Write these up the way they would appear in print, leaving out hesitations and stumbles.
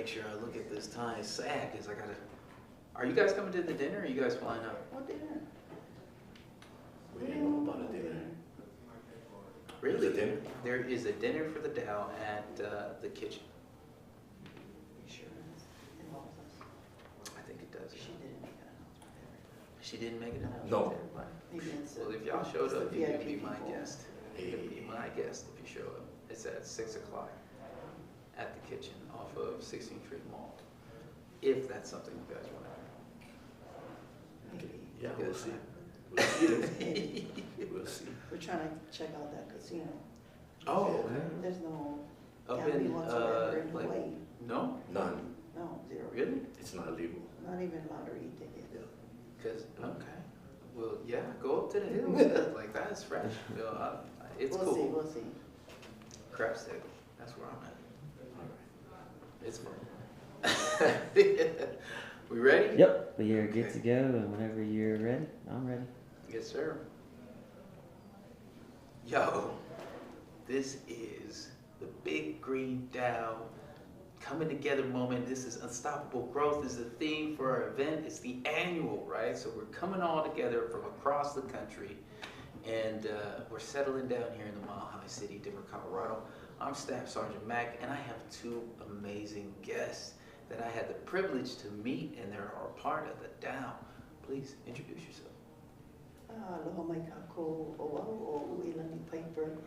make sure I look at this time. It's sad because I gotta. Are you guys coming to the dinner or are you guys flying out? What dinner? We didn't know about a dinner. Really? There's a dinner? There is a dinner for the DAO at the kitchen. You sure it involves us? I think it does. She didn't make an announcement. She didn't make it announcement No. to everybody. Maybe it's Well, if y'all showed up, the you could VIP be my people. guest. You could be my guest if you show up. It's at 6 o'clock at the kitchen off of 16th Street Mall. If that's something you guys want to do. Maybe. Yeah, Good. we'll see. We'll see. We'll see. We're trying to check out that casino. Oh, There's no up gambling in, whatsoever in like, Hawaii. no? None. No, zero. Really? It's not illegal. Not even lottery tickets. Because, okay. Well, yeah, go up to the hills. Like, that's fresh. You know, it's We'll cool. see, we'll see. Crab stick. That's where I'm at. It's fun. We ready? Yep, we are good to go, and whenever you're ready, I'm ready. Yes, sir. Yo, this is the Big Green DAO coming together moment. This is unstoppable growth. This is the theme for our event. It's the annual, right? So we're coming all together from across the country, and we're settling down here in the Mile High City, Denver, Colorado. I'm Staff Sergeant Mac, and I have two amazing guests that I had the privilege to meet, and they're a part of the DAO. Please introduce yourself. Aloha mai kako o au o Uilani Pieper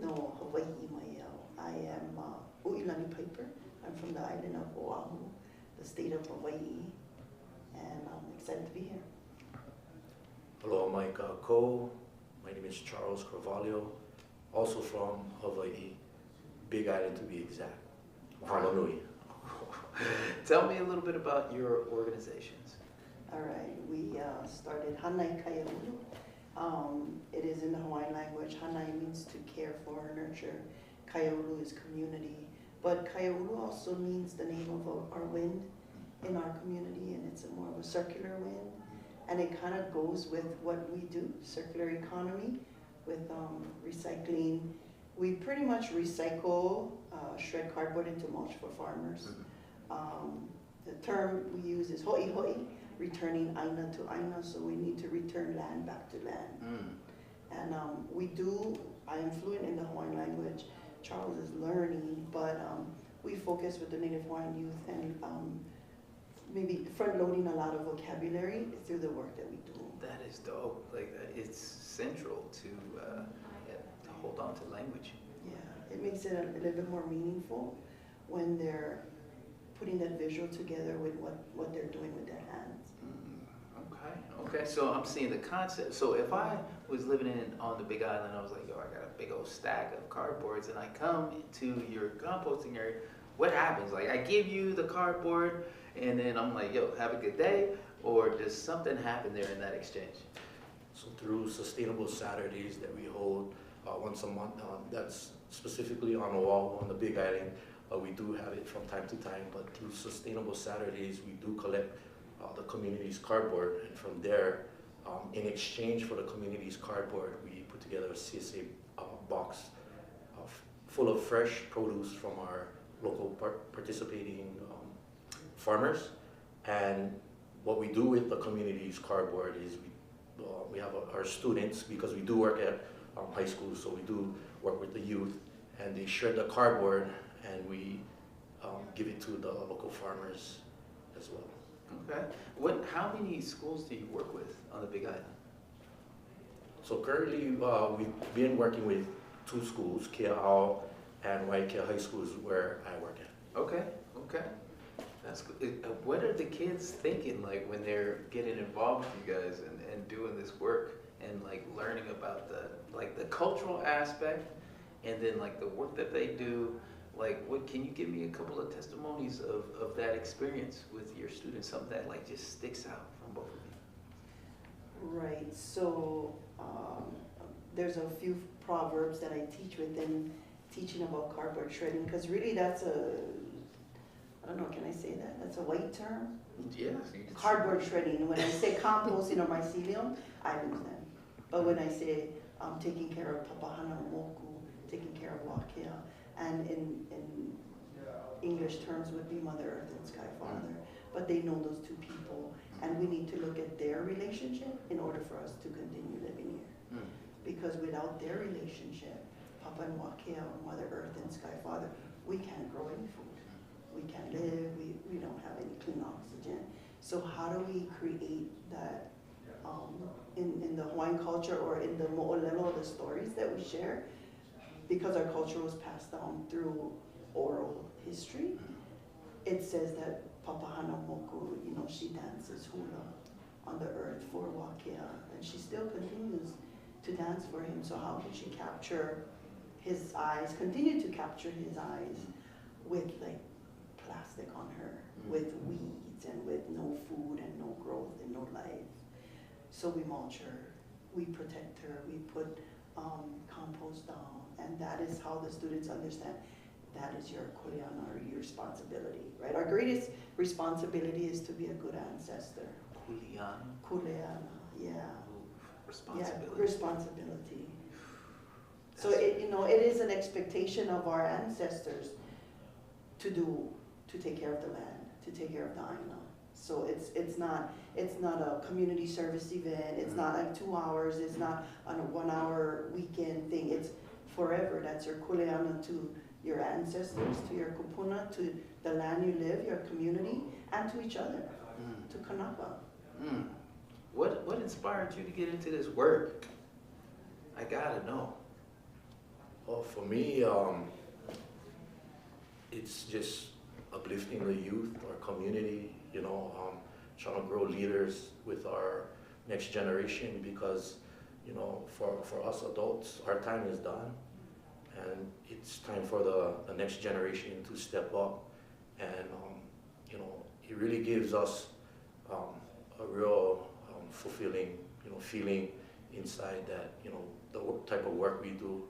no Hawaiʻi mai au. I am Uilani Pieper. I'm from the island of Oahu, the state of Hawaii, and I'm excited to be here. Hello, Mike Ko. My name is Charles Cravalho, also from Hawaii, Big Island to be exact. Mahalo nui. Tell me a little bit about your organizations. All right, we started Hanai Kaiaulu. It is in the Hawaiian language. Hanai means to care for, nurture. Kaiaulu is community. But Kaiaulu also means the name of our wind in our community, and it's more of a circular wind. And it kind of goes with what we do, circular economy, with recycling. We pretty much recycle, shred cardboard into mulch for farmers. The term we use is ho'i ho'i, returning aina to aina, so we need to return land back to land. And I am fluent in the Hawaiian language. Charles is learning, but we focus with the Native Hawaiian youth and maybe front-loading a lot of vocabulary through the work that we do. That is dope. Like, it's central to hold on to language. Yeah, it makes it a little bit more meaningful when they're putting that visual together with what they're doing with their hands. Okay, so I'm seeing the concept. So if I was living on the Big Island, I was like, yo, I got a big old stack of cardboards, and I come to your composting area, what happens? Like, I give you the cardboard, and then I'm like, yo, have a good day, or does something happen there in that exchange? So through Sustainable Saturdays that we hold once a month, that's specifically on Oahu, on the Big Island. We do have it from time to time, but through Sustainable Saturdays, we do collect the community's cardboard, and from there, in exchange for the community's cardboard, we put together a CSA box full of fresh produce from our local participating farmers. And what we do with the community's cardboard is we have our students, because we do work at high school, so we do work with the youth, and they shred the cardboard, and we give it to the local farmers as well. Okay. How many schools do you work with on the Big Island? So currently, we've been working with 2 schools, Kia'ao and Waikea High School is where I work at. Okay. That's good. What are the kids thinking, like, when they're getting involved with you guys and doing this work and like learning about the cultural aspect, and then like the work that they do? Like, can you give me a couple of testimonies of that experience with your students, something that like just sticks out from both of you? Right, so there's a few proverbs that I teach within teaching about cardboard shredding, because really that's I don't know, can I say that? That's a white term? Yes. Cardboard shredding. When I say composting or mycelium, I use them. But when I say taking care of papahana moku, taking care of wakea, and English terms would be Mother Earth and Sky Father, but they know those two people, and we need to look at their relationship in order for us to continue living here. Because without their relationship, Papa and Wakea, Mother Earth and Sky Father, we can't grow any food. We can't live, we don't have any clean oxygen. So how do we create that in the Hawaiian culture or in the mo'olelo, the stories that we share? Because our culture was passed down through oral history, it says that Papa Hana Moku, you know, she dances hula on the earth for Wakea, and she still continues to dance for him. So how can she capture his eyes, continue to capture his eyes with like plastic on her, with weeds and with no food and no growth and no life? So we mulch her, we protect her, we put compost down, and that is how the students understand that is your kuleana or your responsibility, right? Our greatest responsibility is to be a good ancestor. Kuleana? Kuleana, yeah. Responsibility. Yeah, responsibility. So it, you know, it is an expectation of our ancestors to take care of the land, to take care of the aina. So it's not a community service event. It's not like 2 hours. It's not on a 1 hour weekend thing. It's forever. That's your kuleana to your ancestors, to your kupuna, to the land you live, your community, and to each other, to kanaka. What inspired you to get into this work? I gotta know. Well, for me, it's just uplifting the youth, our community, you know, trying to grow leaders with our next generation, because, you know, for us adults, our time is done, and it's time for the next generation to step up, and, you know, it really gives us a real fulfilling, you know, feeling inside that, you know, the type of work we do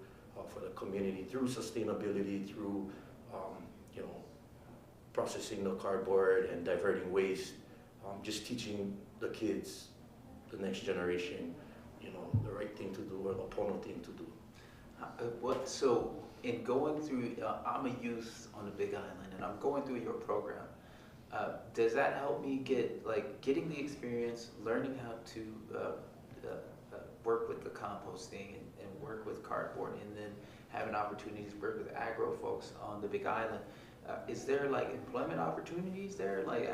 for the community through sustainability, through, you know, processing the cardboard and diverting waste, just teaching the kids, the next generation, you know, the right thing to do or the pono thing to do. So in going through, I'm a youth on the Big Island, and I'm going through your program. Does that help me getting the experience, learning how to work with the composting and work with cardboard, and then having opportunities to work with agro folks on the Big Island? Is there like employment opportunities there, like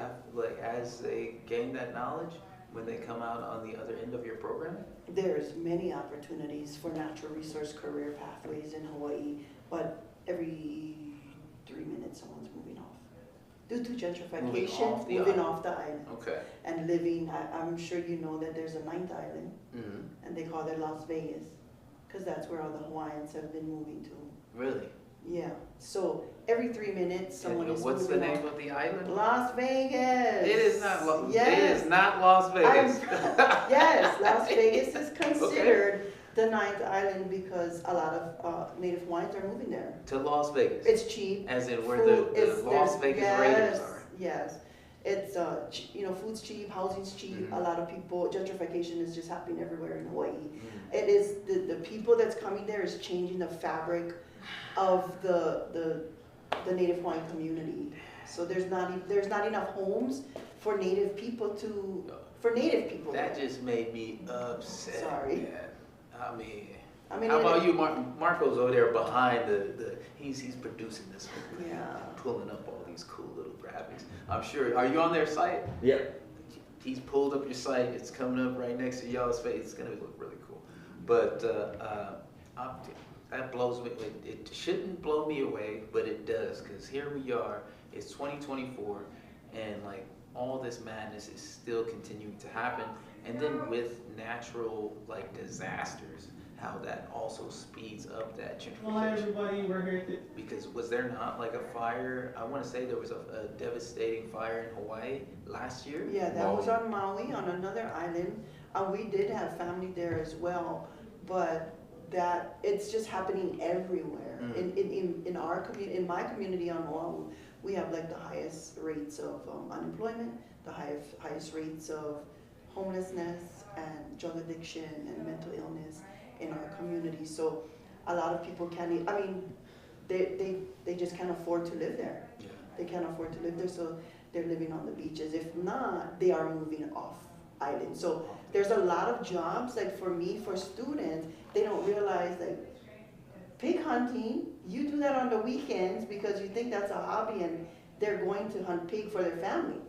as they gain that knowledge when they come out on the other end of your program? There's many opportunities for natural resource career pathways in Hawaii, but every 3 minutes someone's moving off. Due to gentrification, moving off the island. Okay. And living, I'm sure you know that there's a 9th island, and they call it Las Vegas, because that's where all the Hawaiians have been moving to. Really? Yeah. So every 3 minutes someone is what's the moving name off. of the island? Las Vegas. It is not. Yes. It is not Las Vegas. Yes, Las Vegas is considered the 9th island because a lot of Native Hawaiians are moving there. To Las Vegas. It's cheap. As in where the Las Vegas Raiders are. Yes. It's, you know, food's cheap, housing's cheap. A lot of people, gentrification is just happening everywhere in Hawaii. It is, the people that's coming there is changing the fabric of the Native Hawaiian community. So there's not enough homes for Native people That just made me upset. Sorry. Man. I mean how about you, Marco's over there behind he's producing this whole thing, pulling up all these cool little graphics. I'm sure, are you on their site? Yeah. He's pulled up your site, it's coming up right next to y'all's face, it's gonna look really cool. But that blows me, it shouldn't blow me away, but it does, because here we are, it's 2024, and like all this madness is still continuing to happen. And then with natural like disasters, how that also speeds up that gentrification. Hi everybody, we're here to... Because was there not like a fire? I want to say there was a devastating fire in Hawaii last year. Yeah, that was on Maui, on another island. We did have family there as well, but it's just happening everywhere. In our community, in my community on Oahu, we have like the highest rates of unemployment, the highest rates of homelessness and drug addiction and mental illness in our community. So a lot of people can't, I mean, they just can't afford to live there. Yeah. They can't afford to live there, so they're living on the beaches. If not, they are moving off island. So there's a lot of jobs, like for me, for students, they don't realize like pig hunting, you do that on the weekends because you think that's a hobby and they're going to hunt pig for their family.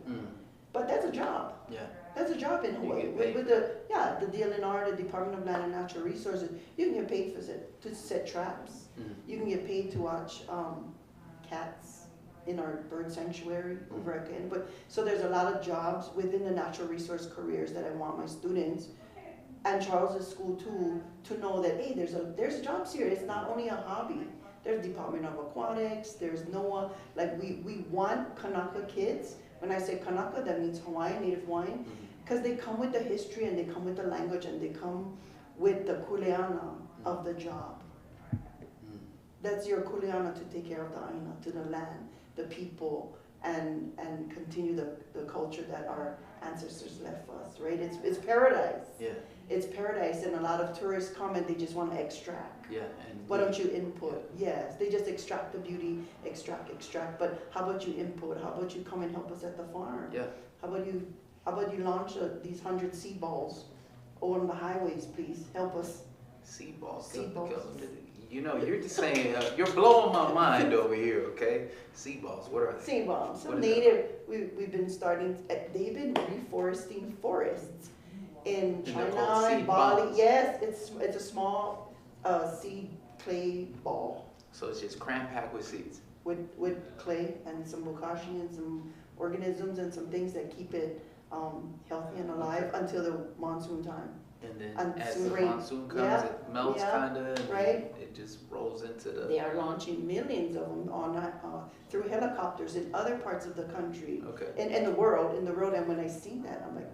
But that's a job. Yeah. That's a job in Hawaii. With the DLNR, the Department of Land and Natural Resources, you can get paid to set traps. You can get paid to watch cats in our bird sanctuary over at Kaiana. But so there's a lot of jobs within the natural resource careers that I want my students and Charles's school too to know that hey, there's jobs here. It's not only a hobby. There's Department of Aquatics. There's NOAA. Like we want Kanaka kids. When I say Kanaka, that means Hawaiian, Native Hawaiian, because they come with the history and they come with the language and they come with the kuleana of the job. That's your kuleana to take care of the aina, to the land, the people, and continue the culture that our ancestors left for us, right? It's paradise. Yeah. It's paradise, and a lot of tourists come and they just want to extract. Yeah. And why don't you input? Yes, they just extract the beauty, extract. But how about you input? How about you come and help us at the farm? Yeah. How about you launch these 100 seed balls on the highways, please? Help us. Seed balls. Seed balls. You know, you're just saying, you're blowing my mind over here, okay? Seed balls, what are they? Seed balls. So What is native, we've been starting, they've been reforesting forests in And they're China called and seed Bali. balls. Yes, it's a small seed clay ball So it's just cram packed with seeds. with clay and some bokashi and some organisms and some things that keep it healthy and alive until the monsoon time. And then And as soon the rain. monsoon comes, Yeah, it melts yeah, kinda, and right. it just rolls into the, They are launching millions of them through helicopters in other parts of the country, okay. in the world. And when I see that, I'm like,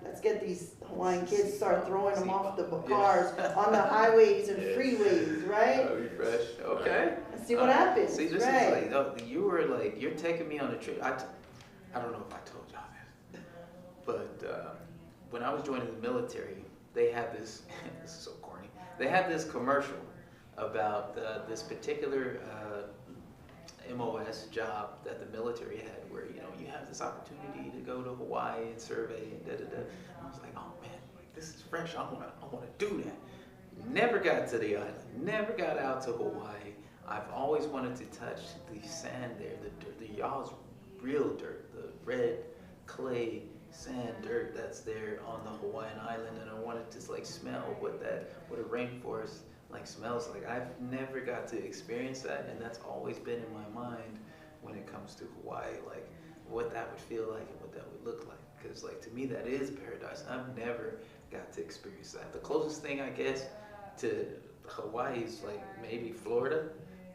let's get these Hawaiian kids start throwing them off the cars on the highways and Yeah. freeways, right? Refresh, okay. And see what happens, See, this right? is like, you were like, you're taking me on a trip. I don't know if I told y'all this, but when I was joining the military, they had this, this is so corny, they had this commercial about this particular MOS job that the military had where, you know, you have this opportunity to go to Hawaii and survey and da-da-da. I was like, oh man, this is fresh, I wanna do that. Never got to the island, never got out to Hawaii. I've always wanted to touch the sand there, the y'all's real dirt, the red clay sand dirt that's there on the Hawaiian island, and I wanted to like smell what a rainforest like smells like. I've never got to experience that, and that's always been in my mind when it comes to Hawaii, like what that would feel like and what that would look like. Because like to me that is paradise. I've never got to experience that. The closest thing I guess to Hawaii is like maybe Florida,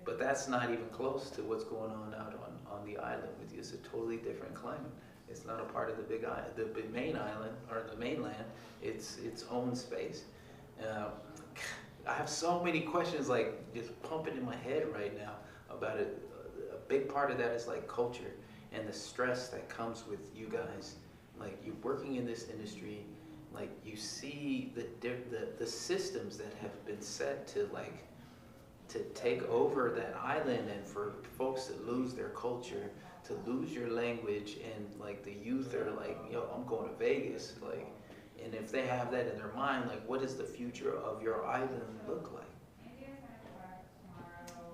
but that's not even close to what's going on out on the island with you. It's a totally different climate. It's not a part of the main island or the mainland. It's its own space. I have so many questions like just pumping in my head right now about it. A big part of that is like culture and the stress that comes with you guys. Like you're working in this industry, like you see the systems that have been set to like to take over that island, and for folks to lose their culture, to lose your language, and like the youth are like, yo, I'm going to Vegas, like, and if they have that in their mind, like, what does the future of your island look like?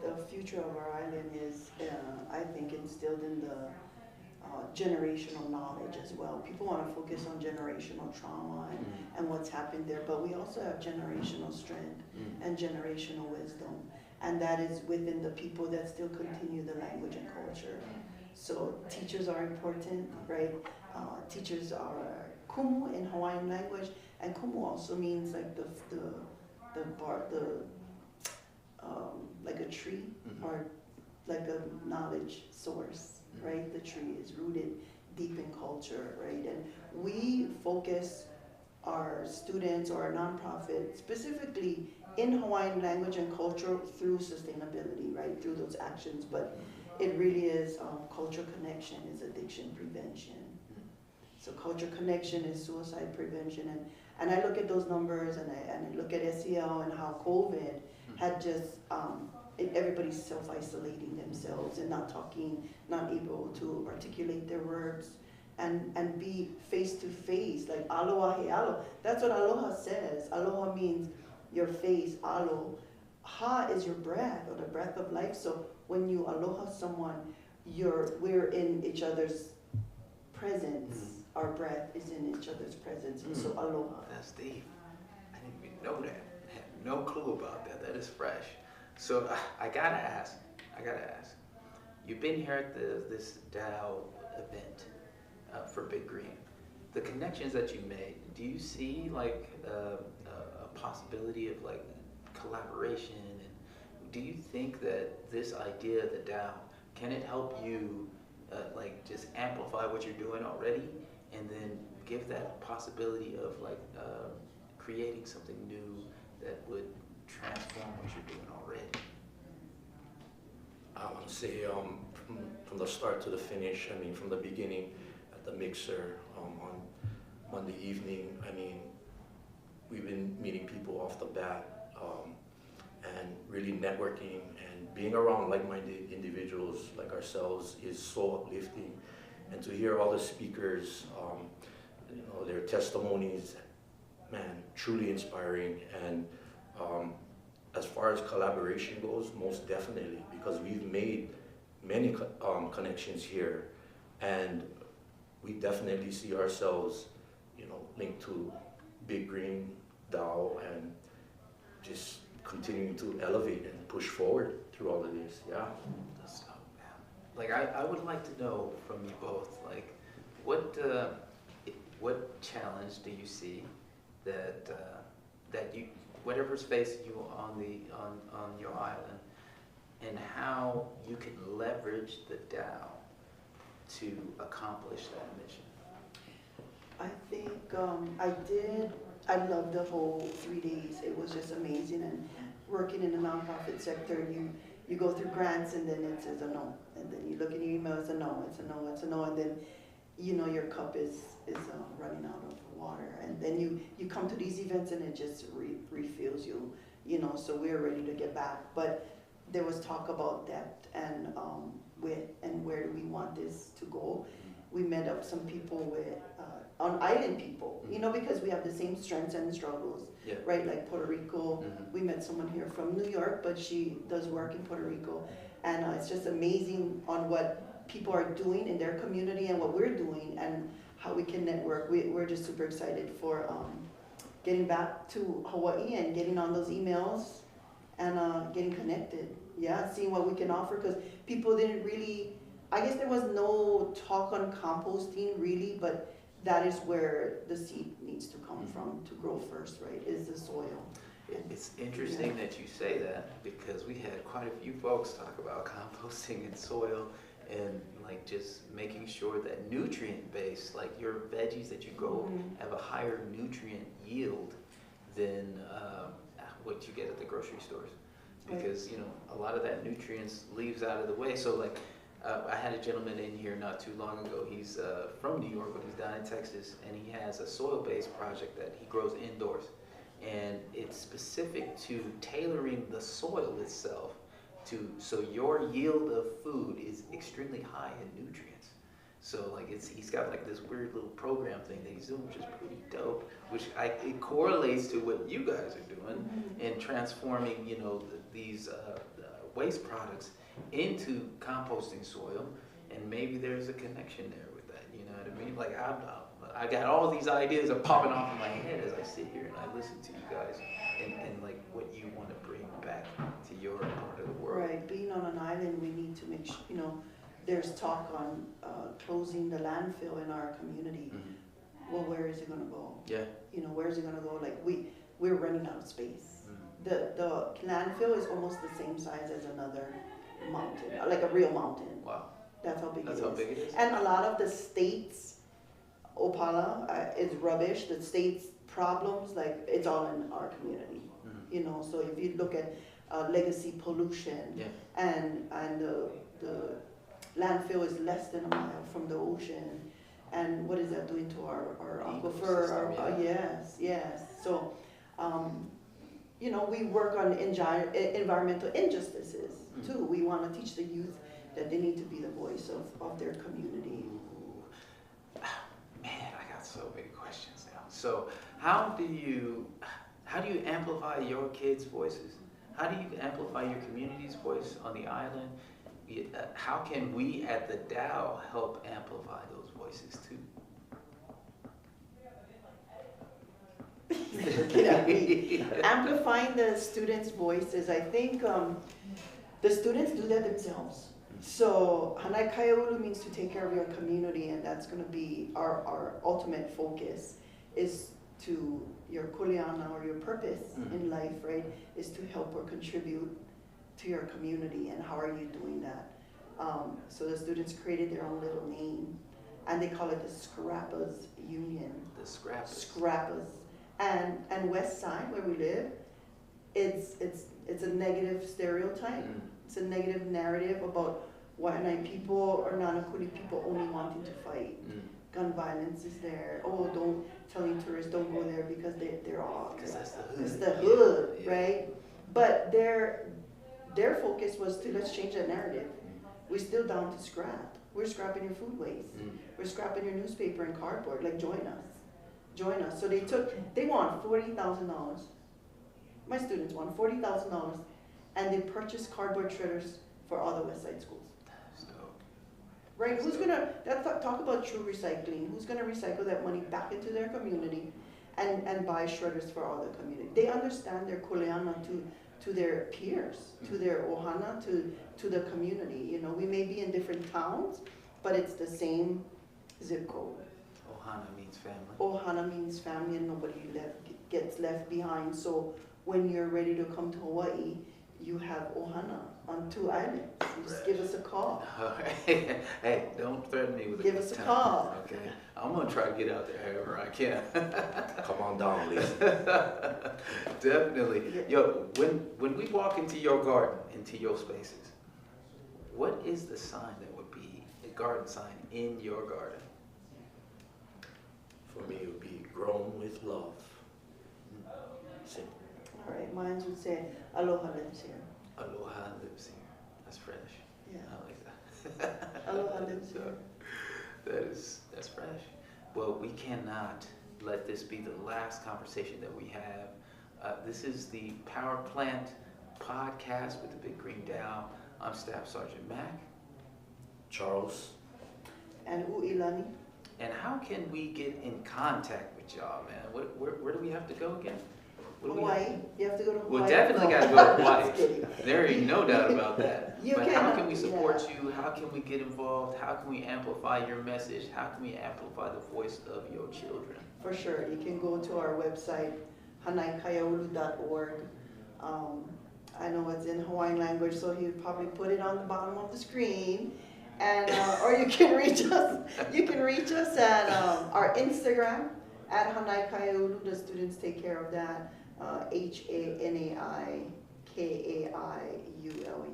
The future of our island is, I think, instilled in the generational knowledge as well. People want to focus on generational trauma and what's happened there, but we also have generational strength and generational wisdom, and that is within the people that still continue the language and culture. So teachers are important, right? Teachers are Kumu in Hawaiian language, and Kumu also means like like a tree or like a knowledge source, right? The tree is rooted deep in culture, right? And we focus our students or our nonprofit specifically in Hawaiian language and culture through sustainability, right? Through those actions, but it really is culture connection is addiction prevention. So culture connection is suicide prevention, and I look at those numbers and I look at SEL and how COVID had just everybody's self-isolating themselves and not talking, not able to articulate their words and be face to face, like aloha he alo. That's what aloha says. Aloha means your face, alo. Ha is your breath, or the breath of life. So when you aloha someone, we're in each other's presence. Our breath is in each other's presence. And so aloha. That's deep. I didn't even know that. I had no clue about that. That is fresh. So I gotta ask. You've been here at this DAO event for Big Green. The connections that you made, do you see like a possibility of like collaboration? And do you think that this idea of the DAO, can it help you like just amplify what you're doing already, and then give that possibility of like creating something new that would transform what you're doing already? I want to say from the start to the finish, I mean, from the beginning at the mixer on Monday evening, I mean, we've been meeting people off the bat and really networking, and being around like-minded individuals like ourselves is so uplifting. And to hear all the speakers, you know, their testimonies, man, truly inspiring. And as far as collaboration goes, most definitely, because we've made many connections here, and we definitely see ourselves, you know, linked to Big Green, DAO, and just continuing to elevate and push forward through all of this. Yeah. That's dope, man. Like I would like to know from you both, like what challenge do you see that that you, whatever's facing you on your island, and how you can leverage the DAO to accomplish that mission? I think I loved the whole 3 days. It was just amazing. And working in the nonprofit sector, you go through grants and then it says a no. And then you look in your email, it's a no, it's a no, it's a no. And then, you know, your cup is running out of water. And then you come to these events and it just refills you, you know, so we're ready to get back. But there was talk about depth and where do we want this to go. We met up some people with, on island people, you know, because we have the same strengths and struggles, Yeah. right? Like Puerto Rico, we met someone here from New York, but she does work in Puerto Rico. And it's just amazing on what people are doing in their community and what we're doing and how we can network. We're just super excited for getting back to Hawaii and getting on those emails and getting connected. Yeah, seeing what we can offer, because people didn't really, I guess there was no talk on composting really, but that is where the seed needs to come from to grow first, right, is the soil. It's interesting that you say that, because we had quite a few folks talk about composting and soil and like just making sure that nutrient base, like your veggies that you grow, have a higher nutrient yield than what you get at the grocery stores. Because, you know, a lot of that nutrients leaves out of the way. So like, I had a gentleman in here not too long ago. He's from New York, but he's down in Texas, and he has a soil-based project that he grows indoors. And it's specific to tailoring the soil itself so your yield of food is extremely high in nutrients. So like he's got like this weird little program thing that he's doing, which is pretty dope, which it correlates to what you guys are doing and transforming, you know, these waste products into composting soil, and maybe there's a connection there with that, you know what I mean? Like I got all these ideas are popping off in my head as I sit here and I listen to you guys and like what you want to bring back to your part of the world. Right, being on an island, we need to make sure, you know, there's talk on closing the landfill in our community. Well, where is it going to go? Yeah. You know, where is it going to go? Like we're running out of space. The landfill is almost the same size as another mountain, like a real mountain. Wow. That's how big it is. That's how big it is. And a lot of the state's Opala is rubbish. The state's problems, like it's all in our community. You know, so if you look at legacy pollution, and the landfill is less than a mile from the ocean, and what is that doing to our aquifer? Ecosystem, Yes. So you know, we work on environmental injustices too. We want to teach the youth that they need to be the voice of their community. Ooh. Man, I got so many questions now. So how do you amplify your kids' voices? How do you amplify your community's voice on the island? How can we at the DAO help amplify those voices too? Looking at me. Amplifying the students' voices, I think the students do that themselves. So Hanai Kaiaulu means to take care of your community, and that's going to be our ultimate focus, is to your kuleana, or your purpose in life, right, is to help or contribute to your community. And how are you doing that? So the students created their own little name, and they call it the Scrappas Union. The Scrappas. Scrappas. And West Side, where we live, it's a negative stereotype. It's a negative narrative about Waianae people or Nanakuli people only wanting to fight. Gun violence is there. Oh, don't telling tourists don't go there because they're all. Because that's the hood. It's the hood, yeah. right? But their focus was to, let's change that narrative. We're still down to scrap. We're scrapping your food waste. We're scrapping your newspaper and cardboard. Like, join us. Join us. So they want $40,000. My students want $40,000, and they purchased cardboard shredders for all the West Side schools. Right? Who's gonna talk about true recycling? Who's gonna recycle that money back into their community and buy shredders for all the community? They understand their kuleana to their peers, to their ohana, to the community. You know, we may be in different towns, but it's the same zip code. Ohana means family. Ohana means family, and nobody gets left behind. So when you're ready to come to Hawaii, you have ohana on 2 islands. You just give us a call. Hey, don't threaten me with Give us a call. Okay, I'm gonna try to get out there however I can. Come on down, Lisa. Definitely. Yeah. Yo, when we walk into your garden, into your spaces, what is the sign that would be a garden sign in your garden? For me, it would be grown with love. Simple. All right, mine would say aloha lives here. Aloha lives here. That's fresh. Yeah. I like that. Aloha lives here. That's fresh. Well, we cannot let this be the last conversation that we have. This is the Power Plant podcast with the Big Green DAO. I'm Staff Sergeant Mac. Charles. And U'ilani. And how can we get in contact with y'all, man? Where do we have to go again? Hawaii. You have to go to Hawaii. Well, definitely got to go to Hawaii. Just kidding. There ain't no doubt about that. But how can we support yeah. you? How can we get involved? How can we amplify your message? How can we amplify the voice of your children? For sure. You can go to our website, hanaikaiaulu.org. I know it's in Hawaiian language, so he'll probably put it on the bottom of the screen. And or you can reach us. You can reach us at our Instagram at Hanai Kaiaulu. The students take care of that. HANAI KAIULU.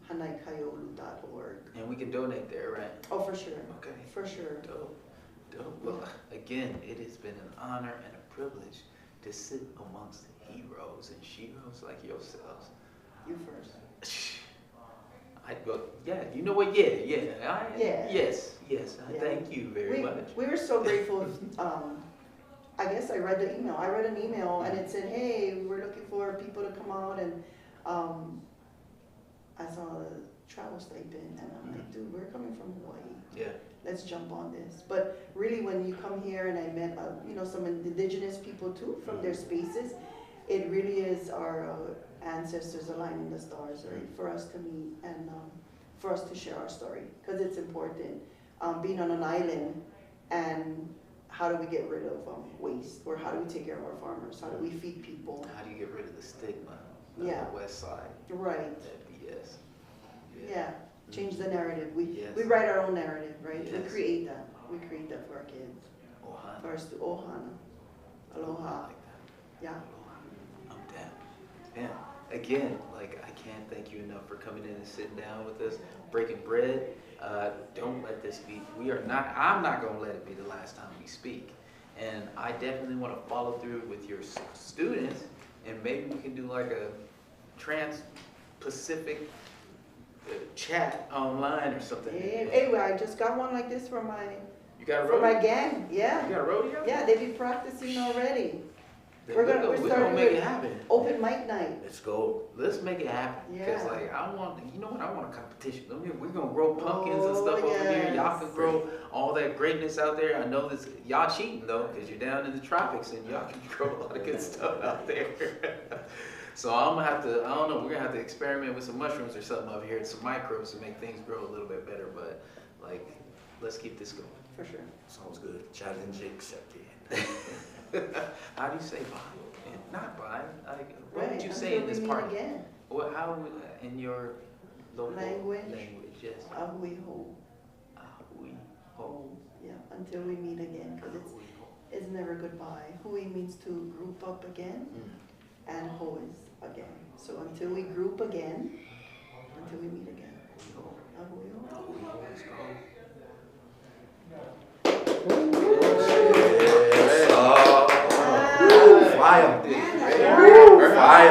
HanaiKaiaulu.org. And we can donate there, right? Oh, for sure. Okay. For sure. Dope. Well, again, it has been an honor and a privilege to sit amongst heroes and sheroes like yourselves. You first. Yeah, you know what? Yeah. Yeah. Yes. Yeah. Thank you very much. We were so grateful. I guess I read the email. I read an email and it said, hey, we're looking for people to come out, and I saw the travel stipend, and I'm like, dude, we're coming from Hawaii. Yeah. Let's jump on this. But really, when you come here, and I met some indigenous people too from their spaces, it really is our ancestors aligning the stars, right, for us to meet and for us to share our story, because it's important. Being on an island, and how do we get rid of waste, or how do we take care of our farmers? How do we feed people? How do you get rid of the stigma of Yeah. the West Side? Right. That BS. Yeah. Change the narrative. We Yes. write our own narrative, right? Yes. We create that. We create that for our kids. Ohana. For us to ohana. Aloha. I like that. Yeah. Aloha. I'm down. Yeah. Again, like, I can't thank you enough for coming in and sitting down with us, breaking bread. Don't let this be, I'm not going to let it be the last time we speak. And I definitely want to follow through with your students and maybe we can do like a trans-Pacific chat online or something. Anyway, I just got one like this for my You got a for my rodeo? gang. Yeah. You got a rodeo? Yeah, they be practicing already. Then we're we're starting gonna make with it happen. Open mic night. Let's go. Let's make it happen. Because Yeah. like I want, you know what? I want a competition. I mean, we're gonna grow pumpkins and stuff Oh, over here. Y'all yes. can grow all that greatness out there. I know this. Y'all cheating though, because you're down in the tropics and y'all can grow a lot of good stuff out there. So I'm gonna have to. I don't know. We're gonna have to experiment with some mushrooms or something over here, some microbes to make things grow a little bit better. But like, let's keep this going. For sure. Sounds good. Challenge accepted. How do you say bye? And not bye. Like, what would you Right, say in until this we meet party? again. What? How would in your local Language. Language, yes. Ahui ho. Ahui ho. Yeah, until we meet again, because Ahui ho. it's never goodbye. Hui means to group up again, and ho is again. So until we group again, until we meet again. Ahui ho. Ahui ho is gone. Fire. Fire. Fire.